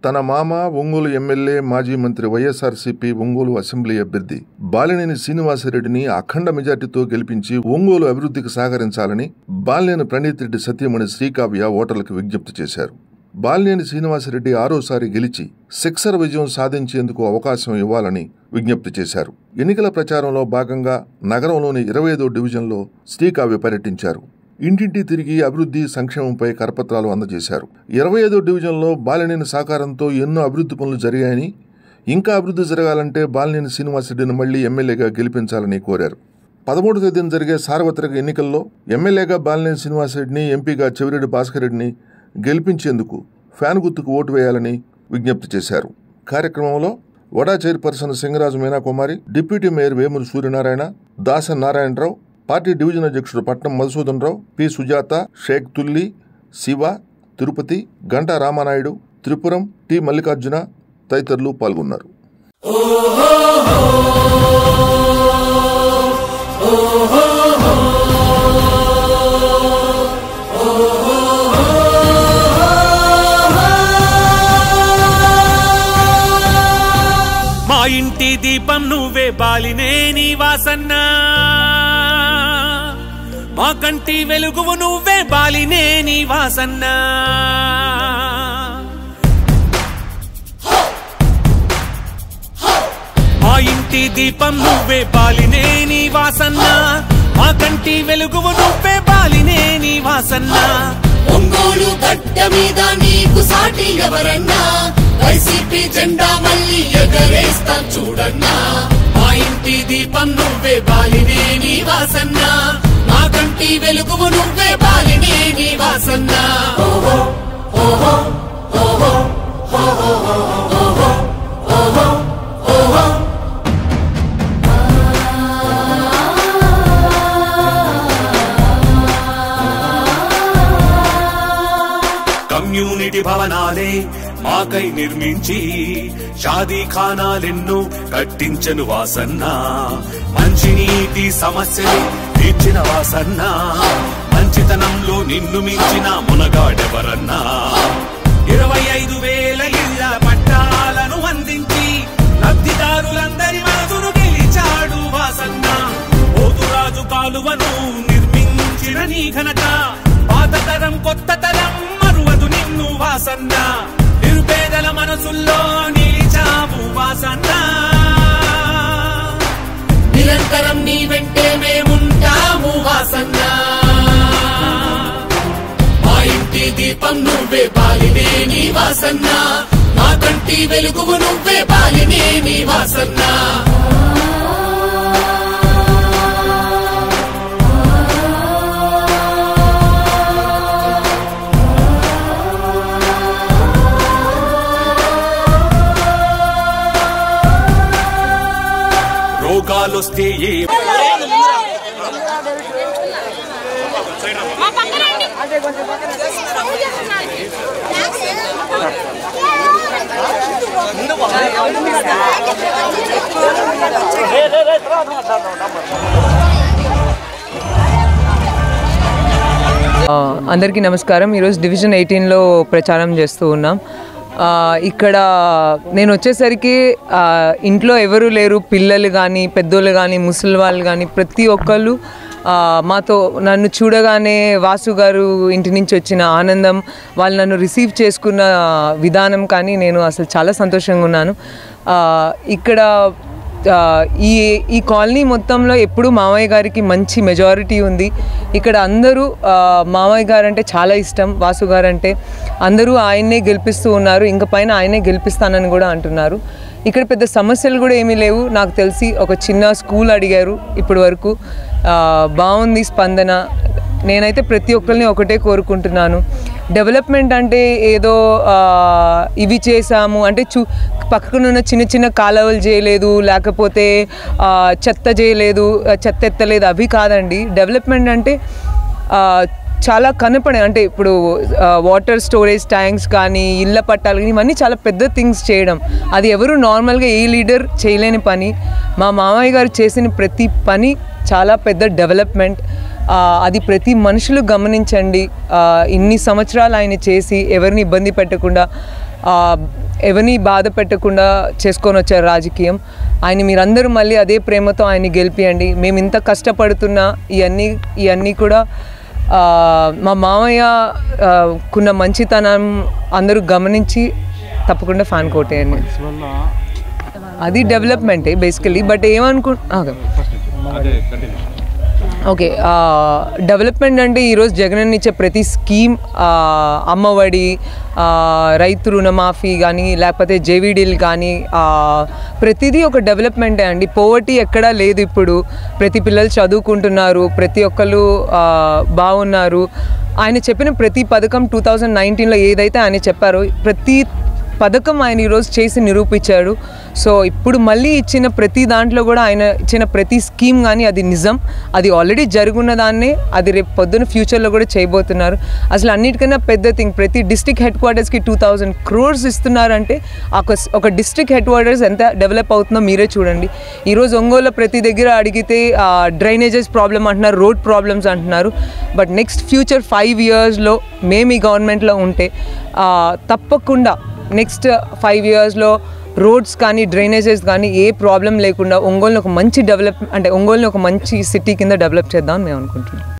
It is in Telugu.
తన మామ ఒంగోలు ఎమ్మెల్యే మాజీ మంత్రి వైఎస్ఆర్సీపీ ఒంగోలు అసెంబ్లీ అభ్యర్థి బాలినేని శ్రీనివాసరెడ్డిని అఖండ మెజార్టీతో గెలిపించి ఒంగోలు అభివృద్ధికి సహకరించాలని బాలినేని ప్రణీత్ రెడ్డి సతీమణి శ్రీకావ్య ఓటర్లకు విజ్ఞప్తి చేశారు. బాలినేని శ్రీనివాసరెడ్డి 6వసారి గెలిచి సిక్సర్ విజయం సాధించేందుకు అవకాశం ఇవ్వాలని విజ్ఞప్తి చేశారు. ఎన్నికల ప్రచారంలో భాగంగా నగరంలోని 25వ డివిజన్లో శ్రీకావ్య పర్యటించారు. ఇంటింటి తిరిగి అభివృద్ధి సంక్షేమంపై కరపత్రాలు అందజేశారు. 25వ డివిజన్లో బాలినేని సహకారంతో ఎన్నో అభివృద్ధి పనులు జరిగాయని, ఇంకా అభివృద్ధి జరగాలంటే బాలినేని శ్రీనివాసరెడ్డిని మళ్లీ ఎమ్మెల్యేగా గెలిపించాలని కోరారు. 13వ తేదీన జరిగే సార్వత్రిక ఎన్నికల్లో ఎమ్మెల్యేగా బాలినేని శ్రీనివాసరెడ్డిని, ఎంపీగా చెవిరెడ్డి భాస్కర్ రెడ్డిని గెలిపించేందుకు ఫ్యాన్ గుర్తుకు ఓటు వేయాలని విజ్ఞప్తి చేశారు. కార్యక్రమంలో వడా chairperson Singaraju Meenakumari, deputy mayor Vemuri Suryanarayana, Dasan Narayanarao, party division అధ్యక్షుడు పట్నం మధుసూదన్ రావు, పి సుజాత, షేక్ తుల్లి, శివ, తిరుపతి, గంటా రామానాయుడు, త్రిపురం, టి మల్లికార్జున తదితరులు పాల్గొన్నారు. మా ఇంటి దీపం నువ్వే బాలినేని వాసన్న, మా కంటి వెలుగువు నువ్వే బాలినేని వాసన్న. మా ఇంటి దీపం నువ్వే బాలినేని వాసన్న, మా కంటి వెలుగువు నువ్వే బాలినేని వాసన్న. ఒంగోలు గడ్డ మీద నీకు సాటి ఎవరన్నా, వైసీపీ జెండా మళ్ళీ ఎగరేస్తాం చూడన్నా. మా ఇంటి దీపం నువ్వే బాలినేని వాసన్న, మా కంటి వెలుగువు నువ్వే బాలినేని వాసన్న. ఓహో ఓహో ఓహో ఓహో ఓహో ఓహో ఓహో. కమ్యూనిటీ భవనాలే మాకై నిర్మించి షాదీ ఖానాలెన్నో కట్టించను వాసన్న. మంచినీటి సమస్యలు తీర్చిన వాసన్న, మంచితనంలో నిన్ను మించిన మునగాడెవరన్నా. 25,000 ఇళ్ల పట్టాలను అందించి లబ్ధిదారులందరి మనసును గెలిచాడు వాసన్న. పోతురాజు కాలువను నిర్మించిన నీ ఘనత, పాత తరం కొత్త తరం మరువదు నిన్ను వాసన్న. నిరుపేదల మనసుల్లో నిలిచావు వాసన్న. నిరంతరం నీ వెంటే మేముంటాము వాసన్న. మా ఇంటి దీపం నువ్వే బాలినేని వాసన్న, మా కంటి వెలుగువు నువ్వే బాలినేని వాసన్న. రోగాలొస్తే అందరికీ నమస్కారం. ఈరోజు డివిజన్ 18లో ప్రచారం చేస్తూ ఉన్నాం. ఇక్కడ నేను వచ్చేసరికి ఇంట్లో ఎవరు లేరు, పిల్లలు కానీ పెద్దోళ్ళు కానీ ముసలి వాళ్ళు కానీ ప్రతి ఒక్కళ్ళు మాతో నన్ను చూడగానే వాసు గారు ఇంటి నుంచి వచ్చిన ఆనందం, వాళ్ళు నన్ను రిసీవ్ చేసుకున్న విధానం కానీ నేను అసలు చాలా సంతోషంగా ఉన్నాను. ఇక్కడ ఈ కాలనీ మొత్తంలో ఎప్పుడు మామయ్య గారికి మంచి మెజారిటీ ఉంది. ఇక్కడ అందరూ మామయ్య గారు అంటే చాలా ఇష్టం, వాసు గారు అంటే అందరూ ఆయన్నే గెలిపిస్తూ ఉన్నారు. ఇంక పైన ఆయనే గెలిపిస్తానని కూడా అంటున్నారు. ఇక్కడ పెద్ద సమస్యలు కూడా ఏమీ లేవు. నాకు తెలిసి ఒక చిన్న స్కూల్ అడిగారు, ఇప్పటి వరకు బాగుంది స్పందన. నేనైతే ప్రతి ఒక్కరిని ఒకటే కోరుకుంటున్నాను, డెవలప్మెంట్ అంటే ఏదో ఇవి చేసాము అంటే పక్కనున్న చిన్న చిన్న కాలువలు చేయలేదు, లేకపోతే చెత్త చేయలేదు, చెత్త ఎత్తలేదు, అవి కాదండి. డెవలప్మెంట్ అంటే చాలా కనపడే, అంటే ఇప్పుడు వాటర్ స్టోరేజ్ ట్యాంక్స్ కానీ ఇళ్ళ పట్టాలు కానీ ఇవన్నీ చాలా పెద్ద థింగ్స్ చేయడం, అది ఎవరు నార్మల్గా ఏ లీడర్ చేయలేని పని. మా మామయ్య గారు చేసిన ప్రతి పని చాలా పెద్ద డెవలప్మెంట్. అది ప్రతి మనుషులు గమనించండి. ఇన్ని సంవత్సరాలు ఆయన చేసి ఎవరిని ఇబ్బంది పెట్టకుండా ఎవరిని బాధ పెట్టకుండా చేసుకొని వచ్చారు రాజకీయం. ఆయన మీరందరూ మళ్ళీ అదే ప్రేమతో ఆయన్ని గెలిపియండి. మేము ఇంత కష్టపడుతున్నా ఇవన్నీ కూడా మా మామయ్య కున్న మంచితనం అందరూ గమనించి తప్పకుండా ఫ్యాన్ కోటేయండి. అది డెవలప్మెంటే బేసికలీ. బట్ ఓకే, డెవలప్మెంట్ అంటే ఈరోజు జగన్ ఇచ్చే ప్రతి స్కీమ్, అమ్మఒడి, రైతు రుణమాఫీ కానీ లేకపోతే జేవీడీలు కానీ ప్రతిదీ ఒక డెవలప్మెంటే అండి. పోవర్టీ ఎక్కడా లేదు. ఇప్పుడు ప్రతి పిల్లలు చదువుకుంటున్నారు, ప్రతి ఒక్కరు బాగున్నారు. ఆయన చెప్పిన ప్రతి పథకం 2019లో ఏదైతే ఆయన చెప్పారో ప్రతి పథకం ఆయన ఈరోజు చేసి నిరూపించాడు. సో ఇప్పుడు మళ్ళీ ఇచ్చిన ప్రతి దాంట్లో కూడా ఆయన ఇచ్చిన ప్రతి స్కీమ్ కానీ అది నిజం, అది ఆల్రెడీ జరుగున్న దాన్నే అది రేపు పొద్దున్న ఫ్యూచర్లో కూడా చేయబోతున్నారు. అసలు అన్నిటికన్నా పెద్ద థింగ్, ప్రతి డిస్ట్రిక్ట్ హెడ్ క్వార్టర్స్కి 2000 crores ఇస్తున్నారంటే ఒక డిస్ట్రిక్ట్ హెడ్ క్వార్టర్స్ ఎంత డెవలప్ అవుతుందో మీరే చూడండి. ఈరోజు ఒంగోలులో ప్రతి దగ్గర అడిగితే డ్రైనేజెస్ ప్రాబ్లమ్ అంటున్నారు, రోడ్ ప్రాబ్లమ్స్ అంటున్నారు. బట్ నెక్స్ట్ ఫ్యూచర్ 5 yearsలో మేము ఈ గవర్నమెంట్లో ఉంటే తప్పకుండా నెక్స్ట్ 5 yearsలో రోడ్స్ కానీ డ్రైనేజెస్ కానీ ఏ ప్రాబ్లం లేకుండా ఒంగోలుని ఒక మంచి సిటీ కింద డెవలప్ చేద్దామని మేము అనుకుంటున్నాం.